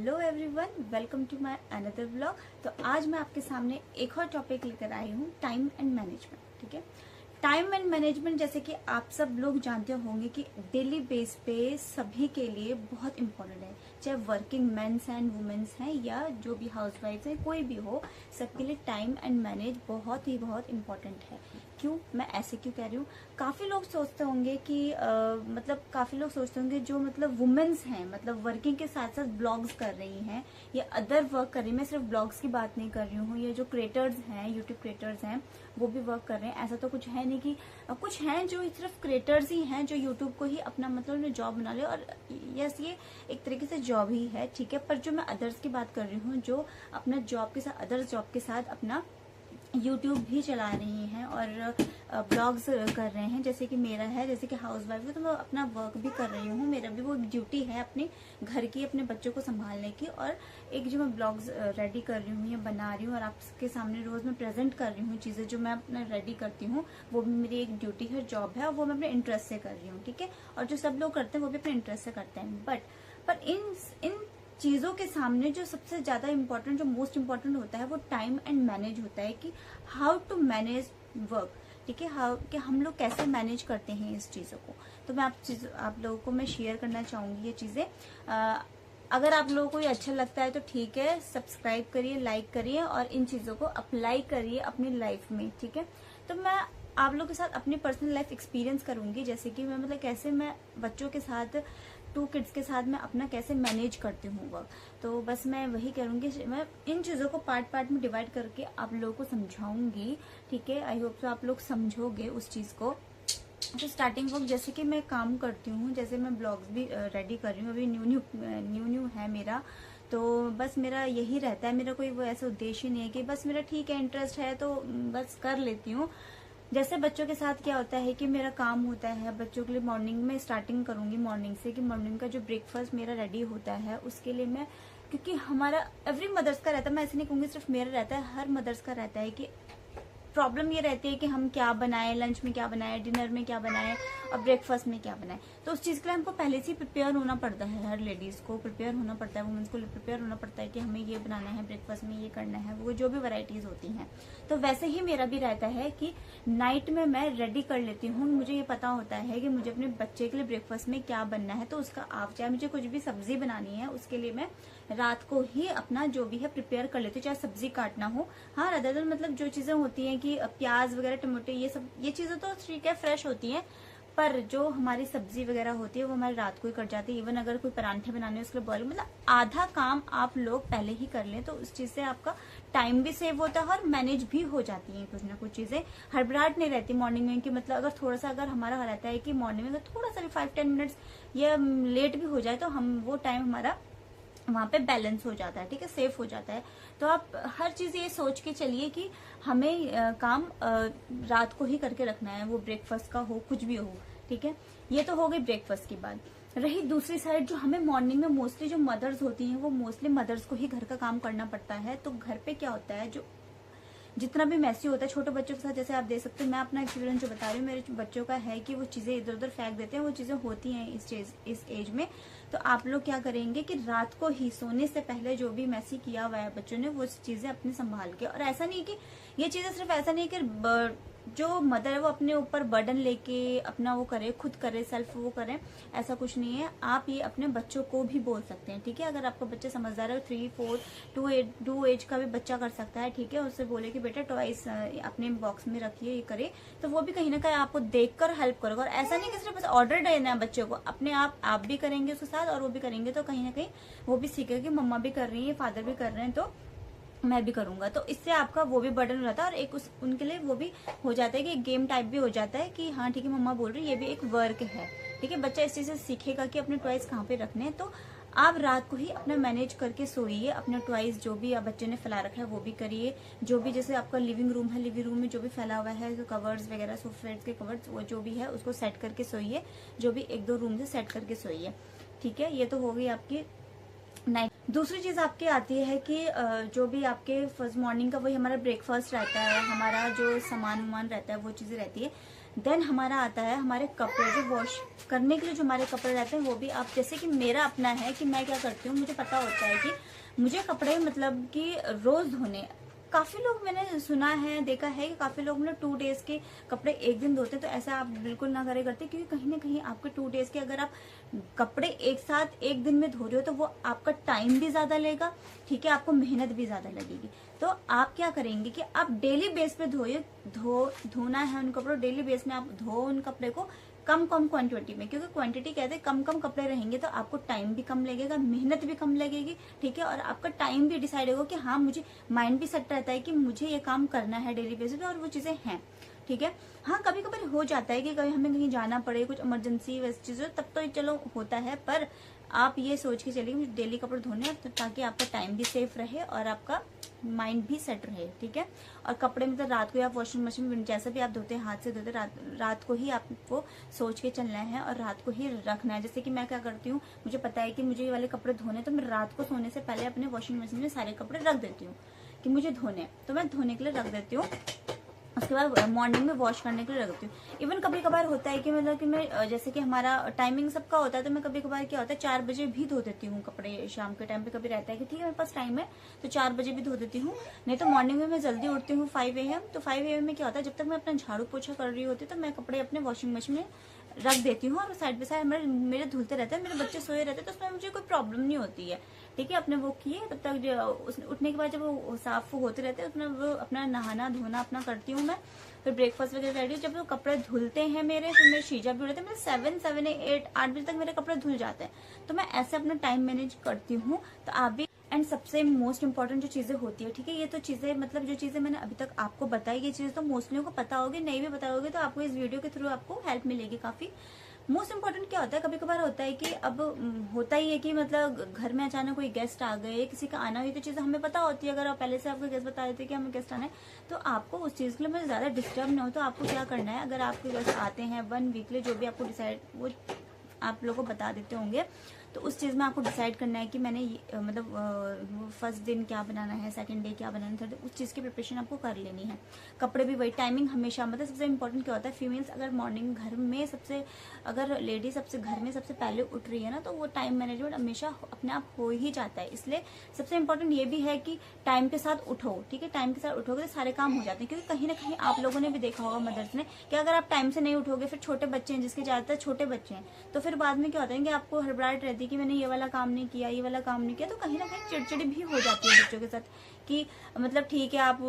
Hello everyone, welcome to my another vlog. तो आज मैं आपके सामने एक और टॉपिक लेकर आई हूँ, टाइम एंड मैनेजमेंट। ठीक है, टाइम एंड मैनेजमेंट जैसे कि आप सब लोग जानते होंगे कि डेली बेस पे सभी के लिए बहुत इंपॉर्टेंट है, चाहे वर्किंग मेंस एंड वुमेन्स हैं या जो भी हाउसवाइफ्स हैं, कोई भी हो, सबके लिए टाइम एंड मैनेज बहुत ही बहुत इंपॉर्टेंट है। क्यों, मैं ऐसे क्यों कह रही हूँ? काफी लोग सोचते होंगे कि काफी लोग सोचते होंगे जो वुमेन्स हैं, वर्किंग के साथ साथ ब्लॉग्स कर रही हैं या अदर वर्क कर रही हैं। मैं सिर्फ ब्लॉग्स की बात नहीं कर रही हूँ, ये जो क्रिएटर्स हैं, यूट्यूब क्रिएटर्स हैं, वो भी वर्क कर रहे हैं। ऐसा तो कुछ है नहीं कि कुछ हैं जो सिर्फ क्रिएटर्स ही हैं जो यूट्यूब को ही अपना जॉब बना ले, और यस, ये एक तरीके से जॉब ही है। ठीक है, पर जो मैं अदर्स की बात कर रही हूँ, जो अपना जॉब के साथ, अदर्स जॉब के साथ अपना यूट्यूब भी चला रही हैं और ब्लॉग्स कर रहे हैं, जैसे कि मेरा है, जैसे कि हाउस वाइफ है, तो मैं अपना वर्क भी कर रही हूँ। मेरा भी वो ड्यूटी है अपने घर की, अपने बच्चों को संभालने की, और एक जो मैं ब्लॉग्स रेडी कर रही हूँ या बना रही हूँ और आपके सामने रोज मैं प्रेजेंट कर रही हूँ चीजें जो मैं अपना रेडी करती हूँ, वो भी मेरी एक ड्यूटी है, जॉब है, और वो मैं अपने इंटरेस्ट से कर रही हूँ। ठीक है, और जो सब लोग करते हैं वो भी अपने इंटरेस्ट से करते हैं। पर इन चीजों के सामने जो सबसे ज्यादा इंपॉर्टेंट, जो मोस्ट इंपॉर्टेंट होता है, वो टाइम एंड मैनेज होता है कि हाउ टू मैनेज वर्क। ठीक है, हाउ कि हम लोग कैसे मैनेज करते हैं इस चीजों को। तो मैं आप लोगों को मैं शेयर करना चाहूंगी ये चीजें। अगर आप लोगों को ये अच्छा लगता है तो ठीक है, सब्सक्राइब करिए, लाइक करिए और इन चीजों को अप्लाई करिए अपनी लाइफ में। ठीक है, तो मैं आप लोगों के साथ अपनी पर्सनल लाइफ एक्सपीरियंस करूंगी, जैसे कि मैं कैसे मैं बच्चों के साथ, 2 किड्स के साथ मैं अपना कैसे मैनेज करती हूँ वर्क। तो बस मैं वही करूंगी, मैं इन चीजों को पार्ट पार्ट में डिवाइड करके आप लोगों को समझाऊंगी। ठीक है, आई होप सो आप लोग समझोगे उस चीज को। तो स्टार्टिंग वर्क जैसे कि मैं काम करती हूँ, जैसे मैं ब्लॉग्स भी रेडी कर रही हूँ, अभी न्यू है मेरा, तो बस मेरा यही रहता है। मेरा कोई वो ऐसा उद्देश्य नहीं है कि बस मेरा ठीक है, इंटरेस्ट है तो बस कर लेती हूँ। जैसे बच्चों के साथ क्या होता है कि मेरा काम होता है बच्चों के लिए, मॉर्निंग में स्टार्टिंग करूंगी मॉर्निंग से, कि मॉर्निंग का जो ब्रेकफास्ट मेरा रेडी होता है उसके लिए मैं, क्योंकि हमारा एवरी मदर्स का रहता है, मैं ऐसे नहीं कहूंगी सिर्फ मेरा रहता है, हर मदर्स का रहता है कि प्रॉब्लम ये रहती है कि हम क्या बनाएं, लंच में क्या बनाएं, डिनर में क्या बनाएं और ब्रेकफास्ट में क्या बनाएं। तो उस चीज के लिए हमको पहले से ही प्रिपेयर होना पड़ता है, हर लेडीज को प्रिपेयर होना पड़ता है, वुमेन्स को प्रिपेयर होना पड़ता है कि हमें ये बनाना है, ब्रेकफास्ट में ये करना है, वो जो भी वैरायटीज होती हैं। तो वैसे ही मेरा भी रहता है कि नाइट में मैं रेडी कर लेती हूँ। मुझे ये पता होता है कि मुझे अपने बच्चे के लिए ब्रेकफास्ट में क्या बनना है, तो उसका आप चाहे मुझे कुछ भी सब्जी बनानी है, उसके लिए मैं रात को ही अपना जो भी है प्रिपेयर कर लेती हूँ, चाहे सब्जी काटना हो। हाँ, अदर जो चीजें होती हैं कि प्याज वगैरह, टमाटर, ये चीजें तो ठीक है, फ्रेश होती हैं, पर जो हमारी सब्जी वगैरह होती है वो हमारी रात को ही कट जाती है। इवन अगर कोई परांठे बनाने उसके लिए बॉइल, आधा काम आप लोग पहले ही कर लें, तो उस चीज से आपका टाइम भी सेव होता है और मैनेज भी हो जाती है कुछ ना कुछ चीजें। हड़बड़ाहट नहीं रहती मॉर्निंग में, कि अगर थोड़ा सा, अगर हमारा रहता है कि मॉर्निंग में थोड़ा सा भी 5-10 मिनट्स या लेट भी हो जाए, तो हम वो टाइम हमारा वहां पे बैलेंस हो जाता है। ठीक है, सेफ हो जाता है। तो आप हर चीज ये सोच के चलिए कि हमें काम रात को ही करके रखना है, वो ब्रेकफास्ट का हो, कुछ भी हो। ठीक है, ये तो हो गई ब्रेकफास्ट की बात। रही दूसरी साइड, जो हमें मॉर्निंग में मोस्टली जो मदर्स होती हैं, वो मोस्टली मदर्स को ही घर का काम करना पड़ता है। तो घर पे क्या होता है, जो जितना भी मैसी होता है छोटे बच्चों के साथ, जैसे आप देख सकते हैं, मैं अपना एक्सपीरियंस जो बता रही हूँ, मेरे बच्चों का है कि वो चीजें इधर उधर फेंक देते हैं, वो चीजें होती हैं इस एज में। तो आप लोग क्या करेंगे कि रात को ही सोने से पहले जो भी मैसी किया हुआ है बच्चों ने, वो चीजें अपने संभाल के, और ऐसा नहीं कि ये चीजें सिर्फ ऐसा नहीं कि जो मदर है वो अपने ऊपर बर्डन लेके अपना वो करे, खुद करे, सेल्फ वो करे, ऐसा कुछ नहीं है। आप ये अपने बच्चों को भी बोल सकते हैं। ठीक है, अगर आपका बच्चा समझदार है, 3, 4, 2 एज का भी बच्चा कर सकता है। ठीक है, उससे बोले कि बेटा टॉयज अपने बॉक्स में रखिए, ये करे, तो वो भी कहीं ना कहीं आपको देखकर हेल्प करेगा। और ऐसा नहीं कि सिर्फ ऑर्डर देना है बच्चों को, अपने आप भी करेंगे उसके साथ और वो भी करेंगे, तो कहीं ना कहीं वो भी सीखेगा कि मम्मा भी कर रही है, फादर भी कर रहे हैं, तो मैं भी करूंगा। तो इससे आपका वो भी बर्डन हो जाता है, और एक उनके लिए वो भी हो जाता है कि एक गेम टाइप भी हो जाता है कि हाँ ठीक है, मम्मा बोल रही है, ये भी एक वर्क है। ठीक है, बच्चा इस चीज से सीखेगा कि अपने टॉयज कहाँ पे रखने हैं। तो आप रात को ही अपना मैनेज करके सोइए, अपने टॉयज जो भी आप बच्चे ने फैला रखा है वो भी करिए। जो भी, जैसे आपका लिविंग रूम है, लिविंग रूम में जो भी फैला हुआ है, कवर्स वगैरह, सोफे के कवर्स, वो जो भी है उसको सेट करके सोइए, जो भी 1-2 रूम से सेट करके सोइए। ठीक है, ये तो हो गई आपकी नाइट। दूसरी चीज आपकी आती है कि जो भी आपके फर्स्ट मॉर्निंग का वही हमारा ब्रेकफास्ट रहता है, हमारा जो सामान वामान रहता है, वो चीजें रहती है। देन हमारा आता है हमारे कपड़े जो वॉश करने के लिए, जो हमारे कपड़े रहते हैं वो भी आप, जैसे कि मेरा अपना है कि मैं क्या करती हूँ, मुझे पता होता है कि मुझे कपड़े मतलब कि रोज धोने। काफी लोग मैंने सुना है, देखा है कि काफी लोग मतलब 2 डेज के कपड़े एक दिन धोते हैं, तो ऐसा आप बिल्कुल ना करे करते, क्योंकि कहीं ना कहीं आपके 2 डेज के अगर आप कपड़े एक साथ एक दिन में धो रहे हो तो वो आपका टाइम भी ज्यादा लेगा, ठीक है, आपको मेहनत भी ज्यादा लगेगी। तो आप क्या करेंगे कि आप डेली बेस पे धोना है उन कपड़ों, डेली बेस में आप धो उन कपड़े को कम क्वांटिटी में, क्योंकि क्वांटिटी कहते हैं कम कपड़े रहेंगे तो आपको टाइम भी कम लगेगा, मेहनत भी कम लगेगी, ठीक है, और आपका टाइम भी डिसाइड होगा कि हाँ मुझे माइंड भी सेट रहता है कि मुझे ये काम करना है डेली बेसिस पे, और वो चीजें हैं, ठीक है। हाँ कभी कभी हो जाता है कि कभी हमें कहीं जाना पड़े, कुछ इमरजेंसी वैसी चीजें, तब तो चलो होता है, पर आप ये सोच के चलिए मुझे डेली कपड़े धोने हैं, ताकि आपका टाइम भी सेफ रहे और आपका माइंड भी सेट रहे, ठीक है। और कपड़े मतलब रात को आप वॉशिंग मशीन में जैसा भी आप धोते हैं, हाथ से धोते, रात को ही आपको सोच के चलना है और रात को ही रखना है। जैसे कि मैं क्या करती हूँ, मुझे पता है कि मुझे ये वाले कपड़े धोने, तो मैं रात को सोने से पहले अपने वॉशिंग मशीन में सारे कपड़े रख देती हूँ कि मुझे धोने, तो मैं धोने के लिए रख देती हूँ। उसके बाद मॉर्निंग में वॉश करने के लिए रखती हूँ। इवन कभी कभार होता है कि मतलब कि मैं, जैसे कि हमारा टाइमिंग सबका होता है, तो मैं कभी कभार क्या होता है 4 बजे भी धो देती हूँ कपड़े। शाम के टाइम पे कभी रहता है कि ठीक है मेरे पास टाइम है तो 4 बजे भी धो देती हूँ, नहीं तो मॉर्निंग में मैं जल्दी उठती हूँ 5 AM। तो 5 AM में क्या होता है, जब तक मैं अपना झाड़ू पोछा कर रही होती तो मैं कपड़े अपने वॉशिंग मशीन में रख देती हूँ, और साइड बाय साइड मेरे धुलते रहते हैं, मेरे बच्चे सोए रहते हैं, तो उसमें मुझे कोई प्रॉब्लम नहीं होती है, ठीक है। अपने वो किए, तब तक उठने के बाद जब वो साफ होते रहते हैं उसमें वो अपना नहाना धोना अपना करती हूँ मैं, फिर ब्रेकफास्ट वगैरह रेडी। जब वो कपड़े धुलते हैं मेरे, फिर मेरे शीजा भी उड़ते हैं, मेरे 7, 8 बजे तक मेरे कपड़े धुल जाते हैं, तो मैं ऐसे अपना टाइम मैनेज करती हूँ। तो आप भी। एंड सबसे मोस्ट इम्पोर्टेंट जो चीजें होती है, ठीक है, ये तो चीजें मतलब जो चीजें मैंने अभी तक आपको बताई, ये चीजें तो मोस्टली को पता होगी, नहीं भी पता होगी तो आपको इस वीडियो के थ्रू आपको हेल्प मिलेगी काफी। मोस्ट इम्पोर्टेंट क्या होता है, कभी कभार होता है कि अब होता ही है कि मतलब घर में अचानक कोई गेस्ट आ गए, किसी का आना हुई, तो चीजें हमें पता होती है। अगर आप पहले से आपको गेस्ट बता देते कि हमें गेस्ट आना है, तो आपको उस चीज के लिए मुझे ज्यादा डिस्टर्ब नहीं हो, तो आपको क्या करना है, अगर आपके गेस्ट आते हैं 1 वीक लिए, जो भी आपको डिसाइड वो आप लोगों को बता देते होंगे, तो उस चीज में आपको डिसाइड करना है कि मैंने मतलब फर्स्ट दिन क्या बनाना है, सेकंड डे क्या बनाना है, थर्ड, उस चीज की प्रिपरेशन आपको कर लेनी है। कपड़े भी वही, टाइमिंग हमेशा मतलब सबसे इंपॉर्टेंट क्या होता है, फीमेल्स अगर मॉर्निंग घर में सबसे, अगर लेडी सबसे घर में सबसे पहले उठ रही है ना, तो वो टाइम मैनेजमेंट हमेशा अपने आप हो ही जाता है। इसलिए सबसे इंपॉर्टेंट ये भी है कि टाइम के साथ उठो, ठीक है, टाइम के साथ उठोगे तो सारे काम हो जाते हैं। क्योंकि कहीं ना कहीं आप लोगों ने भी देखा होगा मदर्स ने, कि अगर आप टाइम से नहीं उठोगे, फिर छोटे बच्चे हैं जिसके ज्यादातर छोटे बच्चे हैं, तो फिर बाद में क्या होता है कि आपको हड़बड़ाहट रहती है कि मैंने ये वाला काम नहीं किया, ये वाला काम नहीं किया, तो कहीं ना कहीं चिड़चिड़ी भी हो जाती है बच्चों के साथ कि मतलब ठीक है आप,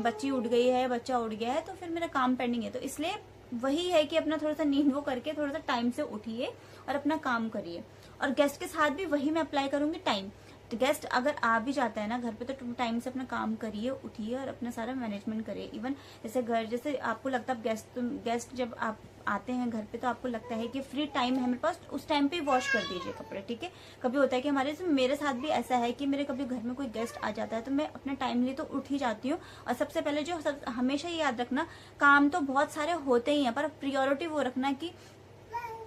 बच्ची उठ गई है, बच्चा उठ गया है, तो फिर मेरा काम पेंडिंग है। तो इसलिए वही है कि अपना थोड़ा सा नींद वो करके थोड़ा सा टाइम से उठिए और अपना काम करिए। और गेस्ट के साथ भी वही मैं अप्लाई करूंगी टाइम। तो गेस्ट अगर आ भी जाता है ना घर पे, तो टाइम से अपना काम करिए, उठिए और अपना सारा मैनेजमेंट करिए। इवन जैसे आपको लगता है गेस्ट जब आप आते हैं घर पे, तो आपको लगता है कि फ्री टाइम है मेरे पास, उस टाइम पे वॉश कर दीजिए कपड़े, ठीक है। कभी होता है कि मेरे साथ भी ऐसा है कि मेरे कभी घर में कोई गेस्ट आ जाता है, तो मैं अपने टाइम लिए तो उठ ही जाती हूँ। और सबसे पहले हमेशा ये याद रखना, काम तो बहुत सारे होते ही हैं, पर प्रायोरिटी वो रखना कि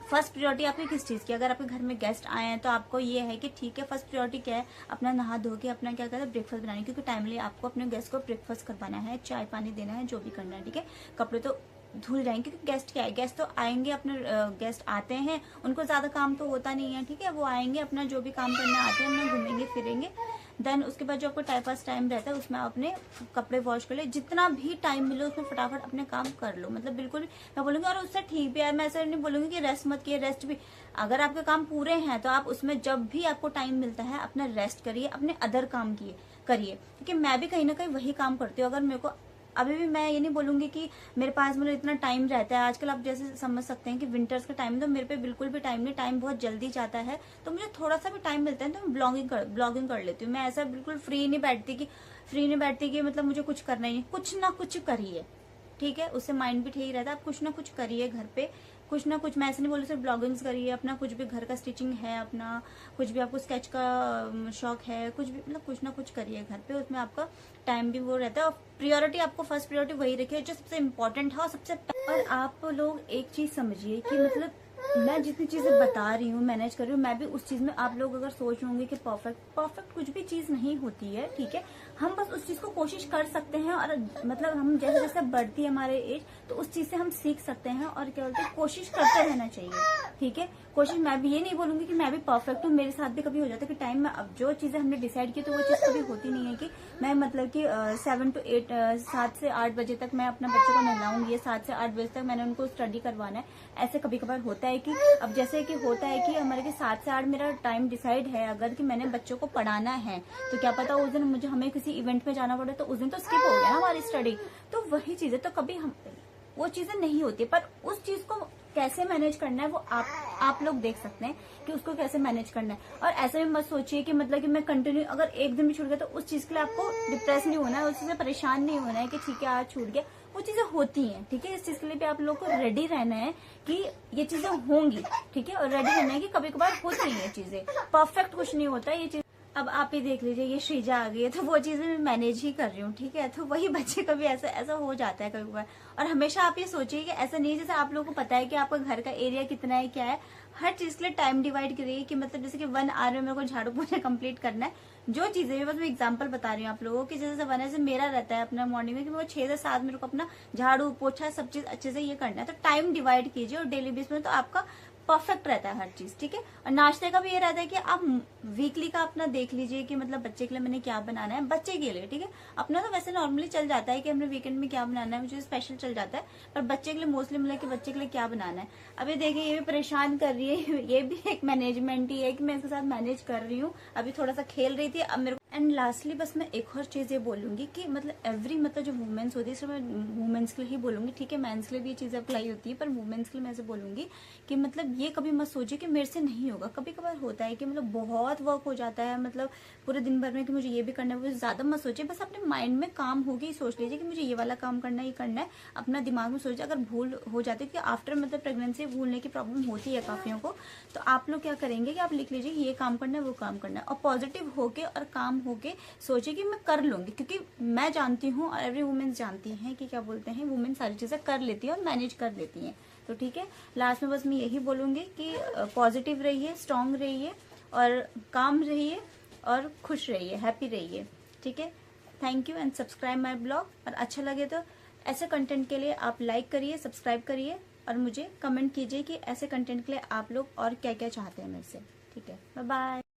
फर्स्ट प्रायोरिटी आपकी किस चीज की। अगर आपके घर में गेस्ट आए हैं तो आपको ये है कि ठीक है, फर्स्ट प्रायोरिटी क्या है, अपना नहा धो के अपना क्या कहता है ब्रेकफास्ट बनाने, क्योंकि टाइमली आपको अपने गेस्ट को ब्रेकफास्ट करवाना है, चाय पानी देना है, जो भी करना है, ठीक है। कपड़े तो धुल जाएंगे, क्योंकि गेस्ट क्या है, गेस्ट तो आएंगे, अपने गेस्ट आते हैं, उनको ज्यादा काम तो होता नहीं है, ठीक है, वो आएंगे अपना जो भी काम करना आते हैं, अपना घूमेंगे फिरेंगे। देन उसके बाद जो आपको टाइम पास टाइम रहता है, उसमें आप अपने कपड़े वॉश कर ले, जितना भी टाइम मिले उसमें फटाफट अपने काम कर लो। मतलब बिल्कुल मैं बोलूंगी, और उससे ठीक भी है, मैं ऐसा नहीं बोलूंगी कि रेस्ट मत किए, रेस्ट भी अगर आपके काम पूरे हैं तो आप उसमें जब भी आपको टाइम मिलता है अपना रेस्ट करिए, अपने अदर काम करिए, क्योंकि मैं भी कहीं ना कहीं वही काम करती हूँ। अगर मेरे को अभी भी, मैं ये नहीं बोलूंगी कि मेरे पास मतलब इतना टाइम रहता है। आजकल आप जैसे समझ सकते हैं कि विंटर्स का टाइम, तो मेरे पे बिल्कुल भी टाइम नहीं, टाइम बहुत जल्दी जाता है, तो मुझे थोड़ा सा भी टाइम मिलता है तो मैं ब्लॉगिंग कर लेती हूँ। मैं ऐसा बिल्कुल फ्री नहीं बैठती कि मतलब मुझे कुछ करना ही नहीं, कुछ ना कुछ करिए, ठीक है, उससे माइंड भी ठीक रहता है। आप कुछ ना कुछ करिए घर पे, कुछ ना कुछ, मैं ऐसे नहीं बोलूँ सिर्फ ब्लॉगिंग्स करिए, अपना कुछ भी घर का स्टिचिंग है, अपना कुछ भी आपको स्केच का शौक है, कुछ भी मतलब कुछ ना कुछ करिए घर पे, उसमें आपका टाइम भी वो रहता है। और प्रायोरिटी आपको फर्स्ट प्रायोरिटी वही रखिए जो सबसे इम्पोर्टेंट है और सबसे। और आप लोग एक चीज समझिए कि मतलब मैं जितनी चीजें बता रही हूँ, मैनेज कर रही हूँ, मैं भी उस चीज में, आप लोग अगर सोच रहे होंगे कि परफेक्ट कुछ भी चीज नहीं होती है, ठीक है। हम बस उस चीज को कोशिश कर सकते हैं, और मतलब हम जैसे जैसे बढ़ती है हमारे एज, तो उस चीज से हम सीख सकते हैं, और क्या बोलते हैं, कोशिश करते रहना चाहिए, ठीक है। कोशिश, मैं भी ये नहीं बोलूंगी कि मैं भी परफेक्ट हूँ, मेरे साथ भी कभी हो जाता है कि टाइम में, अब जो चीजें हमने डिसाइड की तो वो चीज कभी होती नहीं है कि मैं मतलब कि 7 से 8 बजे तक मैं अपना बच्चे को नहलाऊंगी, 7 से 8 बजे तक मैंने उनको स्टडी करवाना है। ऐसे कभी कभार होता है कि अब जैसे कि होता है कि हमारे के 7 से 8 मेरा टाइम डिसाइड है, अगर कि मैंने बच्चों को पढ़ाना है, तो क्या पता उस दिन मुझे हमें किसी इवेंट में जाना पड़े, तो उस दिन तो स्किप हो गया ना हमारी स्टडी। तो वही चीज है, तो कभी हम वो चीजें नहीं होती, पर उस चीज को कैसे मैनेज करना है वो आप लोग देख सकते हैं कि उसको कैसे मैनेज करना है। और ऐसे में मत सोचिए कि मतलब कि मैं कंटिन्यू, अगर एक दिन भी छूट गया तो उस चीज के लिए आपको डिप्रेस नहीं होना है, उस चीज से परेशान नहीं होना है कि ठीक है आज छूट गया। वो चीजें होती हैं, ठीक है। इस चीज के लिए भी आप लोग को रेडी रहना है कि ये चीजें होंगी, ठीक है, और रेडी रहना है कि कभी कभार होती है ये चीजें, परफेक्ट कुछ नहीं होता ये चीज। अब आप ही देख लीजिए, ये श्रीजा आ गई है, तो वो चीजें मैं मैनेज ही कर रही हूँ, ठीक है। तो वही बच्चे कभी ऐसा हो जाता है कभी बार। और हमेशा आप ये सोचिए कि ऐसा नहीं, जैसे आप लोगों को पता है कि आपका घर का एरिया कितना है, क्या है, हर चीज के लिए टाइम डिवाइड करिए कि मतलब जैसे कि 1 आवर में मेरे को झाड़ू पोछा कंप्लीट करना है। जो चीजें भी, बस मैं एग्जांपल बता रही हूँ आप लोगों की, जैसे 1 आवर से मेरा रहता है अपना मॉर्निंग में कि वो 6 से 7 मेरे को अपना झाड़ू पोछा सब चीज अच्छे से ये करना है। तो टाइम डिवाइड कीजिए, और डेली बेस में तो आपका परफेक्ट रहता है हर चीज, ठीक है। और नाश्ते का भी ये रहता है कि आप वीकली का अपना देख लीजिए कि मतलब बच्चे के लिए मैंने क्या बनाना है, बच्चे के लिए, ठीक है। अपना तो वैसे नॉर्मली चल जाता है कि हमने वीकेंड में क्या बनाना है, मुझे स्पेशल चल जाता है, पर बच्चे के लिए मोस्टली मतलब कि बच्चे के लिए क्या बनाना है। अभी देखिए ये भी परेशान कर रही है, ये भी एक मैनेजमेंट ही है कि मैं इसके साथ मैनेज कर रही हूँ। अभी थोड़ा सा खेल रही थी, अब मेरे को। एंड लास्टली बस मैं एक और चीज ये बोलूंगी कि मतलब एवरी, मतलब जो वुमेन्स होती है, इसमें मैं वुमेन्स के लिए ही बोलूंगी, ठीक है। मेंस के लिए भी ये चीजें अप्लाई होती है, पर वुमेन्स के लिए मैं ऐसे बोलूंगी कि मतलब ये कभी मत सोचिए कि मेरे से नहीं होगा। कभी कभार होता है कि मतलब बहुत वर्क हो जाता है, मतलब पूरे दिन भर में कि मुझे ये भी करना है, वो ज्यादा मत सोचिए। बस अपने माइंड में काम होगी, सोच लीजिए कि मुझे ये वाला काम करना है, ये करना है, अपना दिमाग में सोचिए। अगर भूल हो जाती है कि आफ्टर मतलब प्रेगनेंसी भूलने की प्रॉब्लम होती है काफियों को, तो आप लोग क्या करेंगे कि आप लिख लीजिए कि ये काम करना है, वो काम करना है, और पॉजिटिव होके और काम होके सोचिए कि मैं कर लूंगी। क्योंकि मैं जानती हूँ और एवरी वुमेन जानती हैं कि क्या बोलते हैं, वुमेन सारी चीजें कर लेती है और मैनेज कर लेती हैं। तो ठीक है, लास्ट में बस मैं यही बोलूंगी कि पॉजिटिव रहिए, स्ट्रांग रहिए, और काम रहिए, और खुश रहिए, हैप्पी रहिए, ठीक है। Thank you and subscribe my blog. और अच्छा लगे तो ऐसे कंटेंट के लिए आप लाइक करिए, सब्सक्राइब करिए, और मुझे कमेंट कीजिए कि ऐसे कंटेंट के लिए आप लोग और क्या क्या चाहते हैं मेरे से, ठीक है। Bye bye.